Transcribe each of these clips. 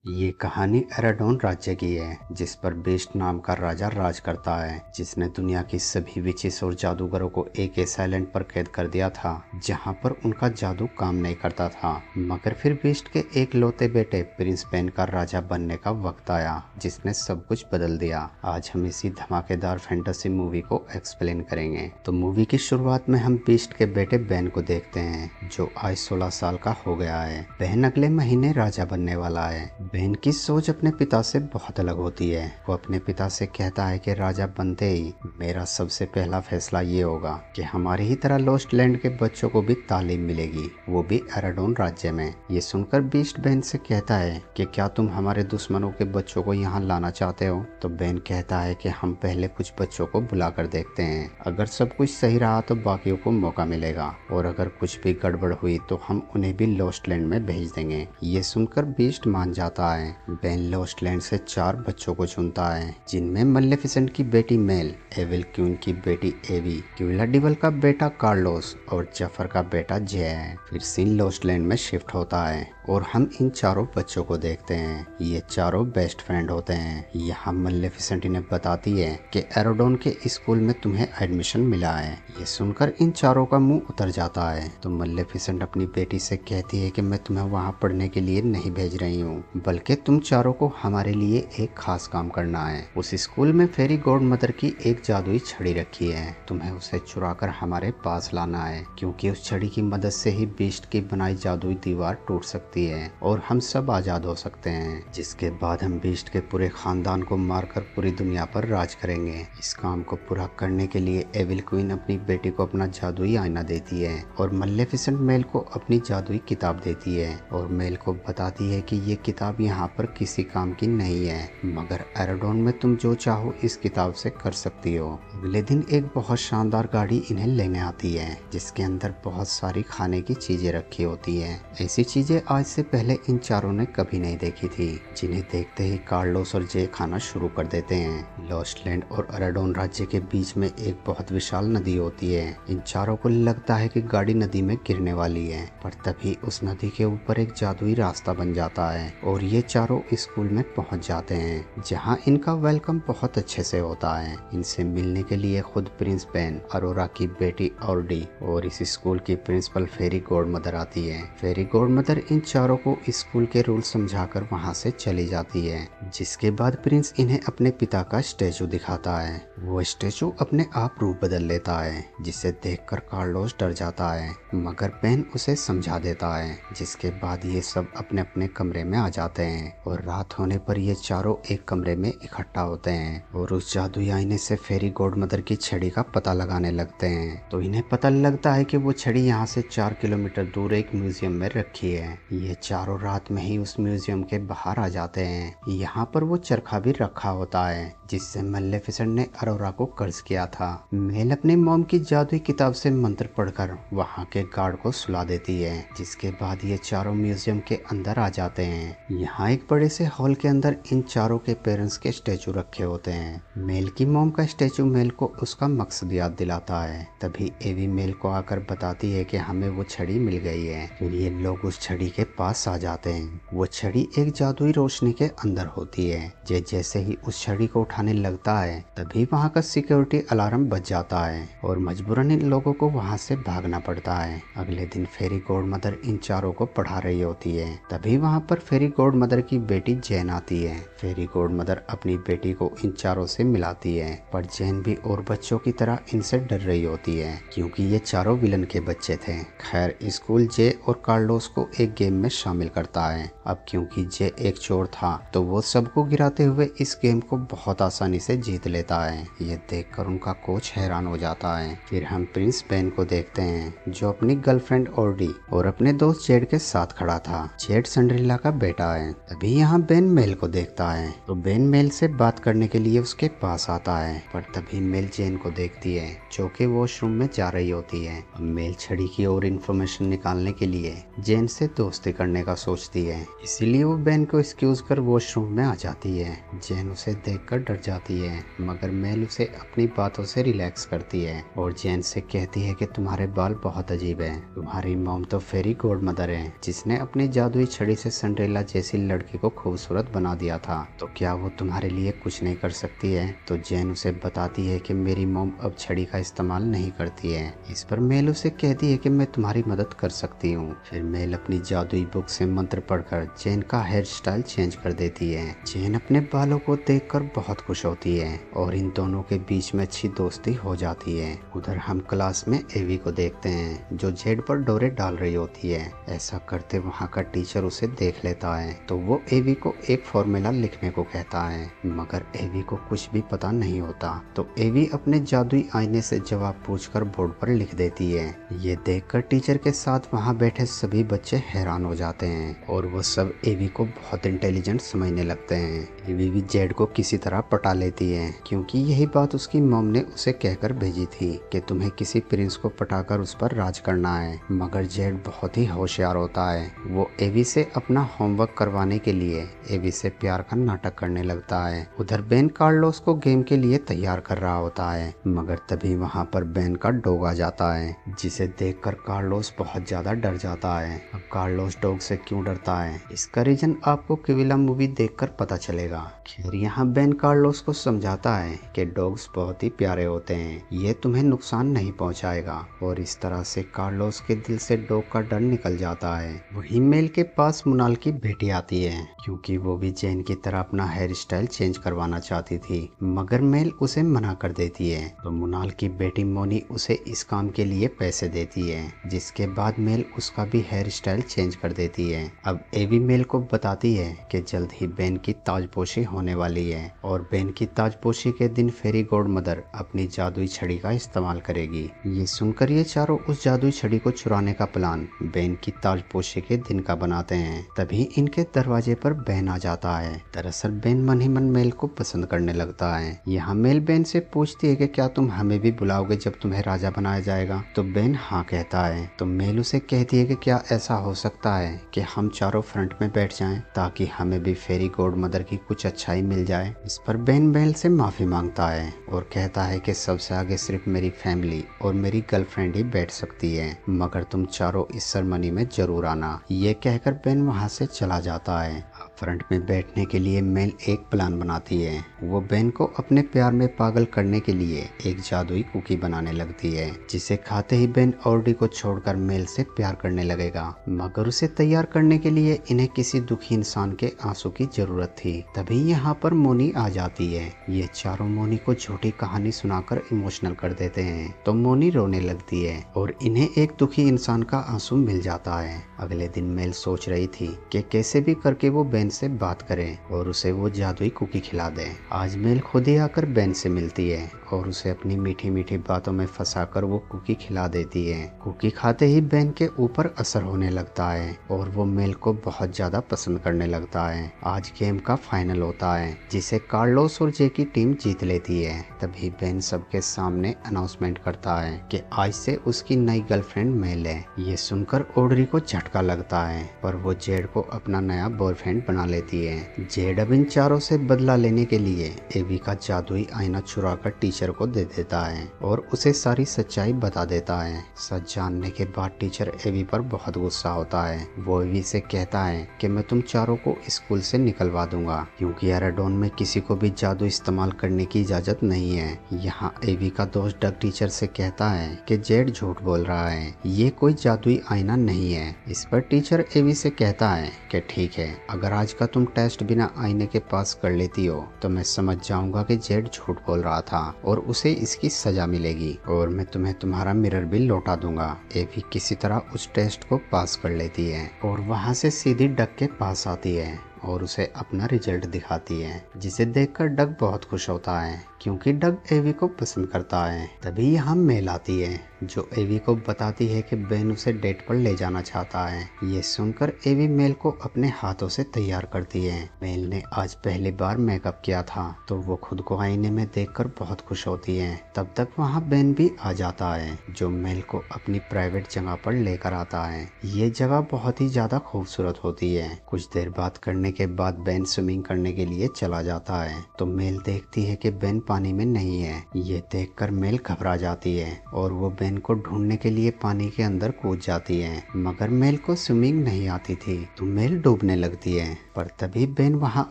ये कहानी एराडोन राज्य की है जिस पर बेस्ट नाम का राजा राज करता है, जिसने दुनिया की सभी विचेस और जादूगरों को एक ऐसे आइलैंड पर कैद कर दिया था जहां पर उनका जादू काम नहीं करता था। मगर फिर बेस्ट के एक लौते बेटे प्रिंस पेन का राजा बनने का वक्त आया जिसने सब कुछ बदल दिया। आज हम इसी धमाकेदार फैंटेसी मूवी को एक्सप्लेन करेंगे। तो मूवी की शुरुआत में हम बेस्ट के बेटे बेन को देखते हैं जो आज 16 साल का हो गया है। बेन अगले महीने राजा बनने वाला है। बेन की सोच अपने पिता से बहुत अलग होती है। वो अपने पिता से कहता है कि राजा बनते ही मेरा सबसे पहला फैसला ये होगा कि हमारी ही तरह लॉस्ट लैंड के बच्चों को भी तालीम मिलेगी, वो भी एराडोन राज्य में। ये सुनकर बीस्ट बेन से कहता है कि क्या तुम हमारे दुश्मनों के बच्चों को यहाँ लाना चाहते हो? तो बेन कहता है कि हम पहले कुछ बच्चों को बुला कर देखते हैं, अगर सब कुछ सही रहा तो बाकियों को मौका मिलेगा और अगर कुछ भी गड़बड़ हुई तो हम उन्हें भी लॉस्ट लैंड में भेज देंगे। ये सुनकर बीस्ट मान जाता है। बेन लॉस्ट लैंड से 4 बच्चों को चुनता है जिनमें मलेफिसेंट की बेटी मेल, एविल क्वीन की बेटी एवी, क्विलाडिबल का बेटा कार्लोस और जफर का बेटा जे है। फिर सीन लॉस्ट लैंड में शिफ्ट होता है और हम इन चारों बच्चों को देखते हैं। ये चारों बेस्ट फ्रेंड होते हैं। यहाँ मलेफिसेंट इन्हें बताती है कि एराडोन के स्कूल में तुम्हें एडमिशन मिला है। ये सुनकर इन चारों का मुंह उतर जाता है। तो मलेफिसेंट अपनी बेटी से कहती है कि मैं तुम्हें वहाँ पढ़ने के लिए नहीं भेज रही हूँ, बल्कि तुम चारों को हमारे लिए एक खास काम करना है। उस स्कूल में फेरी गॉड मदर की एक जादुई छड़ी रखी है, तुम्हें उसे चुरा कर हमारे पास लाना है, क्योंकि उस छड़ी की मदद से ही बीस्ट की बनाई जादुई दीवार टूट सकती है और हम सब आजाद हो सकते हैं। जिसके बाद हम बीस्ट के पूरे खानदान को मारकर पूरी दुनिया पर राज करेंगे। इस काम को पूरा करने के लिए एविल क्वीन अपनी बेटी को अपना जादुई आईना देती है और मलेफिसेंट मेल को अपनी जादुई किताब देती है और मेल को बताती है कि ये किताब यहाँ पर किसी काम की नहीं है, मगर एराडोन में तुम जो चाहो इस किताब से कर सकती हो। अगले दिन एक बहुत शानदार गाड़ी इन्हें लेने आती है जिसके अंदर बहुत सारी खाने की चीजें रखी होती हैं। ऐसी चीजें आज से पहले इन चारों ने कभी नहीं देखी थी, जिन्हें देखते ही कार्लोस और जे खाना शुरू कर देते हैं। लॉस्ट लैंड और एराडोन राज्य के बीच में एक बहुत विशाल नदी होती है। इन चारों को लगता है कि गाड़ी नदी में गिरने वाली है, पर तभी उस नदी के ऊपर एक जादुई रास्ता बन जाता है और ये चारों स्कूल में पहुंच जाते हैं जहां इनका वेलकम बहुत अच्छे से होता है। इनसे मिलने के लिए खुद प्रिंस पेन, अरोरा की बेटी ऑर्डी और इस स्कूल की प्रिंसिपल फेरी गॉड मदर आती है। फेरी गॉड मदर इन चारों को स्कूल के रूल समझाकर वहां से चली जाती है। जिसके बाद प्रिंस इन्हें अपने पिता का स्टेचू दिखाता है। वो स्टेचू अपने आप रूप बदल लेता है, जिसे देखकर कार्लोस डर जाता है, मगर पेन उसे समझा देता है। जिसके बाद ये सब अपने अपने कमरे में आ जाते हैं और रात होने पर ये चारों एक कमरे में इकट्ठा होते हैं और उस जादुई आईने से फेरी गॉड मदर की छड़ी का पता लगाने लगते हैं। तो इन्हें पता लगता है कि वो छड़ी यहाँ से 4 किलोमीटर दूर एक म्यूजियम में रखी है। ये चारों रात में ही उस म्यूजियम के बाहर आ जाते हैं। यहाँ पर वो चरखा भी रखा होता है जिससे मलेफिसेंट ने अरोरा को कर्ज किया था। मेल अपनी मॉम की जादुई किताब से मंत्र पढ़कर वहाँ के गार्ड को सुला देती है। जिसके बाद ये चारों म्यूजियम के अंदर आ जाते हैं। यहाँ एक बड़े से हॉल के अंदर इन चारों के पेरेंट्स के स्टेचू रखे होते हैं। मेल की मॉम का स्टेचू मेल को उसका मकसद याद दिलाता है। तभी एवी मेल को आकर बताती है कि हमें वो छड़ी मिल गई है। फिर ये लोग उस छड़ी के पास आ जाते हैं। वो छड़ी एक जादुई रोशनी के अंदर होती है। जैसे ही उस छड़ी को उठाने लगता है तभी वहाँ का सिक्योरिटी अलार्म बज जाता है और मजबूरन इन लोगों को वहाँ से भागना पड़ता है। अगले दिन फेरी गॉड मदर इन चारों को पढ़ा रही होती है। तभी वहाँ पर फेरी गॉड मदर की बेटी जैन आती है। फेरी गॉड मदर अपनी बेटी को इन चारों से मिलाती है, पर जैन भी और बच्चों की तरह इनसे डर रही होती है क्योंकि ये चारों विलन के बच्चे थे। खैर स्कूल जे और कार्लोस को एक गेम में शामिल करता है। अब क्योंकि जे एक चोर था तो वो सबको गिराते हुए इस गेम को बहुत आसानी से जीत लेता है। ये देखकर उनका कोच हैरान हो जाता है। फिर हम प्रिंस पेन को देखते हैं जो अपनी गर्लफ्रेंड ऑर्डी और अपने दोस्त जेड के साथ खड़ा था। जेड सिंड्रेला का बेटा है। तभी यहाँ बेन मेल को देखता है तो बेन मेल से बात करने के लिए उसके पास आता है, पर तभी मेल जेन को देखती है जो कि वॉशरूम में जा रही होती है। मेल छड़ी की और इन्फॉर्मेशन निकालने के लिए जेन से दोस्ती करने का सोचती है, इसीलिए वो बेन को एक्सक्यूज कर वॉशरूम में आ जाती है। जेन उसे देखकर डर जाती है, मगर मेल उसे अपनी बातों से रिलैक्स करती है और जेन से कहती है कि तुम्हारे बाल बहुत अजीब हैं। तुम्हारी मॉम तो फेरी गॉड मदर है जिसने अपनी जादुई छड़ी से सिंड्रेला जैसी लड़की को खूबसूरत बना दिया था, तो क्या वो तुम्हारे लिए कुछ नहीं कर सकती है? तो जेन उसे बताती है कि मेरी मॉम अब छड़ी का इस्तेमाल नहीं करती है। इस पर मेल उसे कहती है कि मैं तुम्हारी मदद कर सकती हूँ। फिर मेल अपनी जादुई बुक से मंत्र पढ़कर जेन का हेयर स्टाइल चेंज कर देती है। जेन अपने बालों को देखकर बहुत खुश होती है और इन दोनों के बीच में अच्छी दोस्ती हो जाती है। उधर हम क्लास में एवी को देखते हैं जो जेड पर डोरे डाल रही होती है। ऐसा करते वहाँ का टीचर उसे देख लेता है तो वो एवी को एक फॉर्मूला लिखने को कहता है, मगर एवी को कुछ भी पता नहीं होता। तो एवी अपने जादुई आईने से जवाब पूछकर बोर्ड पर लिख देती है। ये देखकर टीचर के साथ वहाँ बैठे सभी बच्चे हैरान हो जाते हैं और वो सब एवी को बहुत इंटेलिजेंट समझने लगते हैं। एवी भी जेड को किसी तरह पटा लेती है क्योंकि यही बात उसकी मॉम ने उसे कहकर भेजी थी कि तुम्हें किसी प्रिंस को पटाकर उस पर राज करना है। मगर जेड बहुत ही होशियार होता है। वो एवी से अपना होमवर्क करवाने के लिए एवी से प्यार का नाटक करने लगता है। उधर बेन कार्लोस को गेम के लिए तैयार कर रहा होता है, मगर तभी वहाँ पर बेन का डॉग आ जाता है जिसे देखकर कार्लोस बहुत ज्यादा डर जाता है। अब कार्लोस डॉग से क्यों डरता है इसका रीजन आपको किविला मूवी देखकर पता चलेगा। खैर यहाँ बेन कार्लोस को समझाता है कि डॉग्स बहुत ही प्यारे होते हैं, ये तुम्हें नुकसान नहीं पहुंचाएगा और इस तरह से कार्लोस के दिल से डॉग का डर निकल जाता है। वही मेल के पास मुनाल की बेटी आती है क्योंकि वो भी जेन की तरह अपना हेयर स्टाइल चेंज करवाना चाहती थी, मगर मेल उसे मना कर देती है। तो मुनाल की बेटी मोनी उसे इस काम के लिए पैसे देती है, जिसके बाद मेल उसका भी हेयर स्टाइल चेंज कर देती है। अब एवी मेल को बताती है कि जल्द ही बेन की ताजपोशी होने वाली है और बेन की ताजपोशी के दिन फेरी गॉड मदर अपनी जादुई छड़ी का इस्तेमाल करेगी। ये सुनकर ये चारों उस जादुई छड़ी को चुराने का प्लान बेन की ताजपोशी के दिन का बनाते हैं। तभी इनके दरवाजे पर बेन आ जाता है। दरअसल बेन मन ही मन मेल को पसंद करने लगता है। यहाँ मेल बेन से पूछती है कि क्या तुम हमें भी बुलाओगे जब तुम्हें राजा बनाया जाएगा? तो बेन हाँ कहता है। तो मेल उसे कहती है कि क्या ऐसा हो सकता है कि हम चारों फ्रंट में बैठ जाएं ताकि हमें भी फेरी गॉड मदर की कुछ अच्छाई मिल जाए। इस पर बेन मेल से माफी मांगता है और कहता है कि सबसे आगे सिर्फ मेरी फैमिली और मेरी गर्लफ्रेंड ही बैठ सकती है, मगर तुम चारों इस सेरेमनी में जरूर आना। ये कहकर बेन वहाँ से चला जाता है। फ्रंट में बैठने के लिए मेल एक प्लान बनाती है। वो बेन को अपने प्यार में पागल करने के लिए एक जादुई कुकी बनाने लगती है, जिसे खाते ही बेन ऑर्डी को छोड़कर मेल से प्यार करने लगेगा। मगर उसे तैयार करने के लिए इन्हें किसी दुखी इंसान के आंसू की जरूरत थी। तभी यहाँ पर मोनी आ जाती है। ये चारों मोनी को झूठी कहानी सुनाकर इमोशनल कर देते हैं, तो मोनी रोने लगती है और इन्हें एक दुखी इंसान का आंसू मिल जाता है। अगले दिन मेल सोच रही थी कि कैसे भी करके वो बेन से बात करे और उसे वो जादुई कुकी खिला दे। आज मेल खुद ही आकर बेन से मिलती है और उसे अपनी मीठी मीठी बातों में फंसाकर वो कुकी खिला देती है। कुकी खाते ही बेन के ऊपर असर होने लगता है और वो मेल को बहुत ज्यादा पसंद करने लगता है। आज गेम का फाइनल होता है जिसे कार्लोस और जे की टीम जीत लेती है। तभी बेन सबके सामने अनाउंसमेंट करता है कि आज से उसकी नई गर्लफ्रेंड मेल है। ये सुनकर ऑड्री को झटका लगता है, पर वो जेड को अपना नया बॉयफ्रेंड बना लेती है। जेड अब इन चारों से बदला लेने के लिए एवी का जादुई आईना चुरा कर टीचर को दे देता है और उसे सारी सच्चाई बता देता है। सच जानने के बाद टीचर एवी पर बहुत गुस्सा होता है। वो एवी से कहता है कि मैं तुम चारों को स्कूल से निकलवा दूंगा क्योंकि एराडोन में किसी को भी जादू इस्तेमाल करने की इजाजत नहीं है। यहाँ एवी का दोस्त डग टीचर से कहता है कि जेड झूठ बोल रहा है, ये कोई जादुई आईना नहीं है। इस पर टीचर एवी से कहता है कि ठीक है, अगर आज का तुम टेस्ट बिना आईने के पास कर लेती हो तो मैं समझ जाऊंगा कि जेड झूठ बोल रहा था और उसे इसकी सजा मिलेगी और मैं तुम्हें तुम्हारा मिरर भी लौटा दूंगा। एवी किसी तरह उस टेस्ट को पास कर लेती है और वहाँ से सीधी डग के पास आती है और उसे अपना रिजल्ट दिखाती है, जिसे देखकर डग बहुत खुश होता है। क्योंकि डग एवी को पसंद करता है। तभी यहाँ मेल आती है जो एवी को बताती है कि बेन उसे डेट पर ले जाना चाहता है। ये सुनकर एवी मेल को अपने हाथों से तैयार करती है। मेल ने आज पहली बार मेकअप किया था तो वो खुद को आईने में देखकर बहुत खुश होती है। तब तक वहाँ बेन भी आ जाता है जो मेल को अपनी प्राइवेट जगह पर लेकर आता है। ये जगह बहुत ही ज्यादा खूबसूरत होती है। कुछ देर बात करने के बाद बेन स्विमिंग करने के लिए चला जाता है तो मेल देखती है कि बेन पानी में नहीं है। ये देखकर मेल घबरा जाती है और वो बेन को ढूंढने के लिए पानी के अंदर कूद जाती है, मगर मेल को स्विमिंग नहीं आती थी तो मेल डूबने लगती है। पर तभी बेन वहां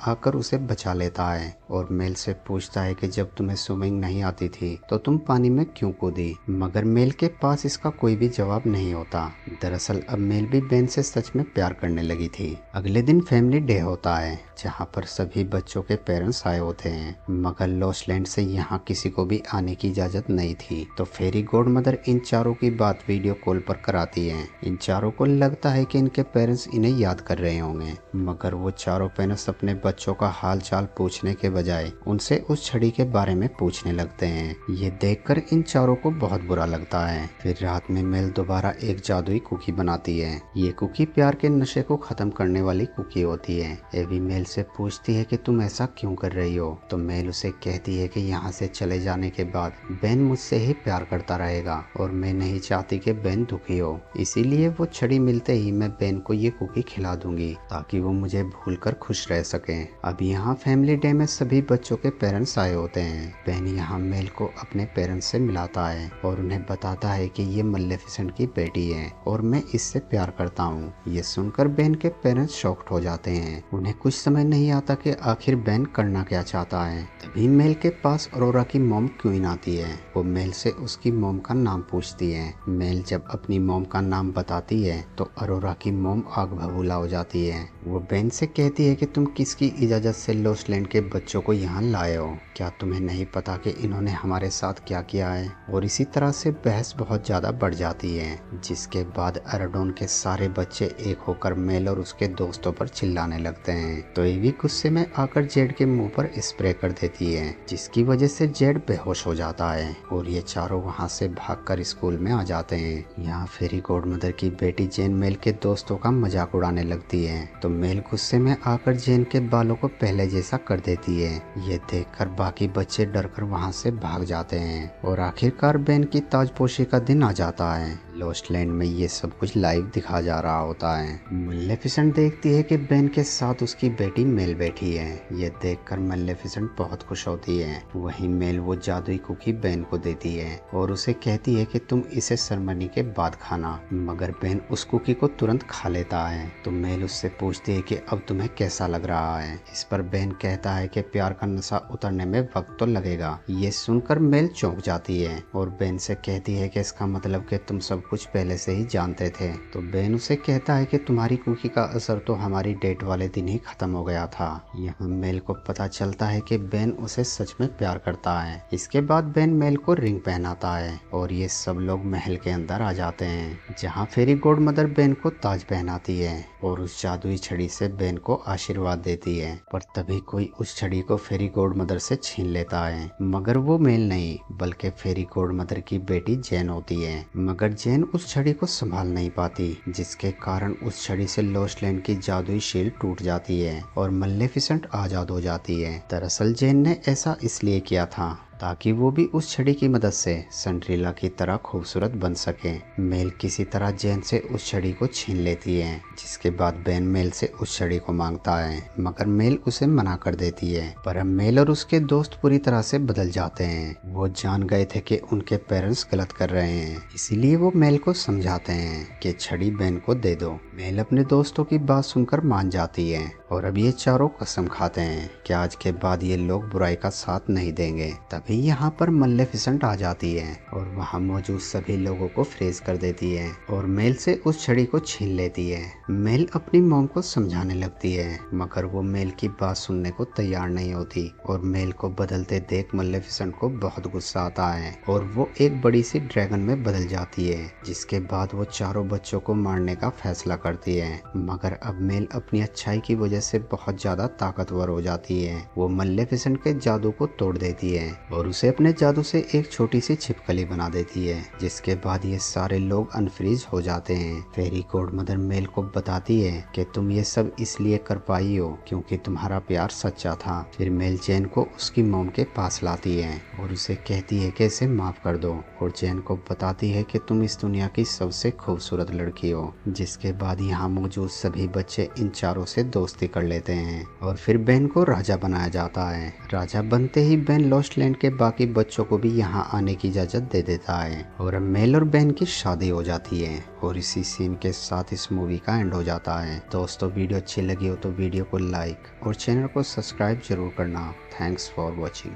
आकर उसे बचा लेता है और मेल से पूछता है कि जब तुम्हें स्विमिंग नहीं आती थी तो तुम पानी में क्यों कूदी, मगर मेल के पास इसका कोई भी जवाब नहीं होता। दरअसल अब मेल भी बेन से सच में प्यार करने लगी थी। अगले दिन फैमिली डे होता है जहाँ पर सभी बच्चों के पेरेंट्स आए होते हैं, मगर लॉस्टलैंड से यहाँ किसी को भी आने की इजाजत नहीं थी। तो फेरी गॉड मदर इन चारों की बात वीडियो कॉल पर कराती है। इन चारों को लगता है कि इनके पेरेंट्स इन्हें याद कर रहे होंगे, मगर वो चारों पेरेंट्स अपने बच्चों का हाल चाल पूछने के बजाय उनसे उस छड़ी के बारे में पूछने लगते हैं। ये देखकर इन चारों को बहुत बुरा लगता है। फिर रात में मेल दोबारा एक जादुई कुकी बनाती है। ये कुकी प्यार के नशे को खत्म करने वाली कुकी होती है। एवी मेल से पूछती है कि तुम ऐसा क्यों कर रही हो, तो मेल उसे कहती है कि यहाँ से चले जाने के बाद बेन मुझसे ही प्यार करता रहेगा और मैं नहीं चाहती कि बेन दुखी हो, इसीलिए वो छड़ी मिलते ही मैं बेन को ये कुकी खिला दूंगी ताकि वो मुझे भूलकर खुश रह सके। अब यहाँ फैमिली डे में सभी बच्चों के पेरेंट्स आए होते हैं। बेन यहाँ मेल को अपने पेरेंट्स से मिलाता है और उन्हें बताता है कि ये मलेफिसेंट की बेटी है और मैं इससे प्यार करता हूँ। ये सुनकर बेन के पेरेंट्स शॉक्ड हो जाते हैं। उन्हें कुछ समझ नहीं आता कि आखिर बेन करना क्या चाहता है। तभी मेल के पास अरोरा की मॉम क्वीन आती है। वो मेल से उसकी मॉम का नाम पूछती है। मेल जब अपनी मॉम का नाम बताती है तो अरोरा की मॉम आग बबूला हो जाती है। वो बेन से कहती है कि तुम किसकी इजाजत से लॉस्टलैंड के बच्चों को यहाँ लाए हो, क्या तुम्हें नहीं पता कि इन्होंने हमारे साथ क्या किया है। और इसी तरह से बहस बहुत ज्यादा बढ़ जाती है, जिसके बाद एराडोन के सारे बच्चे एक होकर मेल और उसके दोस्तों पर चिल्लाने लगते हैं। तो एवी गुस्से में आकर जेड के मुंह पर स्प्रे कर देती है, जिसकी वजह से जेड बेहोश हो जाता है और ये चारों वहां से भागकर स्कूल में आ जाते हैं। यहाँ फेरी गॉडमदर की बेटी जेन मेल के दोस्तों का मजाक उड़ाने लगती है तो मेल गुस्से में आकर जेन के बालों को पहले जैसा कर देती है। ये देखकर बाकी बच्चे डरकर वहां से भाग जाते हैं और आखिरकार बेन की ताजपोशी का दिन आ जाता है। लॉस्टलैंड में ये सब कुछ लाइव दिखा जा रहा होता है। मलेफिसेंट देखती है कि बेन के साथ उसकी बेटी मेल बैठी है। ये देखकर मलेफिसेंट बहुत खुश होती है। वहीं मेल वो जादुई कुकी बेन को देती है और उसे कहती है कि तुम इसे सेरेमनी के बाद खाना, मगर बेन उस कुकी को तुरंत खा लेता है। तो मेल उससे पूछती है कि अब तुम्हें कैसा लग रहा है। इस पर बेन कहता है कि प्यार का नशा उतरने में वक्त तो लगेगा। ये सुनकर मेल चौंक जाती है और बेन से कहती है कि इसका मतलब कि तुम सब कुछ पहले से ही जानते थे। तो बेन उसे कहता है कि तुम्हारी कुकी का असर तो हमारी डेट वाले दिन ही खत्म हो गया था। यहाँ मेल को पता चलता है कि बेन उसे सच में प्यार करता है। इसके बाद बेन मेल को रिंग पहनाता है और ये सब लोग महल के अंदर आ जाते हैं, जहाँ फेरी गॉड मदर बेन को ताज पहनाती है और उस जादुई छड़ी से बेन को आशीर्वाद देती है। पर तभी कोई उस छड़ी को फेरी गॉड मदर से छीन लेता है, मगर वो मेल नहीं बल्कि फेरी गॉड मदर की बेटी जेन होती है। मगर जेन उस छड़ी को संभाल नहीं पाती, जिसके कारण उस छड़ी से लॉस्टलैंड की जादुई शील्ड टूट जाती है और मलेफिसेंट आजाद हो जाती है। दरअसल जेन ने ऐसा इसलिए किया था ताकि वो भी उस छड़ी की मदद से सिंड्रेला की तरह खूबसूरत बन सके। मेल किसी तरह जेन से उस छड़ी को छीन लेती है, जिसके बाद बेन मेल से उस छड़ी को मांगता है, मगर मेल उसे मना कर देती है। पर अब मेल और उसके दोस्त पूरी तरह से बदल जाते हैं। वो जान गए थे कि उनके पेरेंट्स गलत कर रहे हैं, इसीलिए वो मेल को समझाते हैं कि छड़ी बेन को दे दो। मेल अपने दोस्तों की बात सुनकर मान जाती है और अब ये चारों कसम खाते हैं कि आज के बाद ये लोग बुराई का साथ नहीं देंगे। तभी यहाँ पर मलेफिसेंट आ जाती है और वहाँ मौजूद सभी लोगों को फ्रीज कर देती है और मेल से उस छड़ी को छीन लेती है। मेल अपनी मॉम को समझाने लगती है, मगर वो मेल की बात सुनने को तैयार नहीं होती और मेल को बदलते देख मलेफिसेंट को बहुत गुस्सा आता है और वो एक बड़ी सी ड्रैगन में बदल जाती है, जिसके बाद वो चारों बच्चों को मारने का फैसला करती है। मगर अब मेल अपनी अच्छाई की वजह वजह से बहुत ज्यादा ताकतवर हो जाती है। वो मलेफिसेंट के जादू को तोड़ देती है और उसे अपने जादू से एक छोटी सी छिपकली बना देती है, जिसके बाद ये सारे लोग अनफ्रीज हो जाते हैं। फेरी गॉड मदर मेल को बताती है कि तुम ये सब इसलिए कर पाई हो क्योंकि तुम्हारा प्यार सच्चा था। फिर मेल जैन को उसकी मॉम के पास लाती है और उसे कहती है कि इसे माफ कर दो, और जैन को बताती है कि तुम इस दुनिया की सबसे खूबसूरत लड़की हो। जिसके बाद यहाँ मौजूद सभी बच्चे इन चारों से दोस्ती कर लेते हैं और फिर बेन को राजा बनाया जाता है। राजा बनते ही बेन लॉस्ट लैंड के बाकी बच्चों को भी यहाँ आने की इजाजत दे देता है और अब मेल और बेन की शादी हो जाती है। और इसी सीन के साथ इस मूवी का एंड हो जाता है। दोस्तों वीडियो अच्छी लगी हो तो वीडियो को लाइक और चैनल को सब्सक्राइब जरूर करना। Thanks for watching.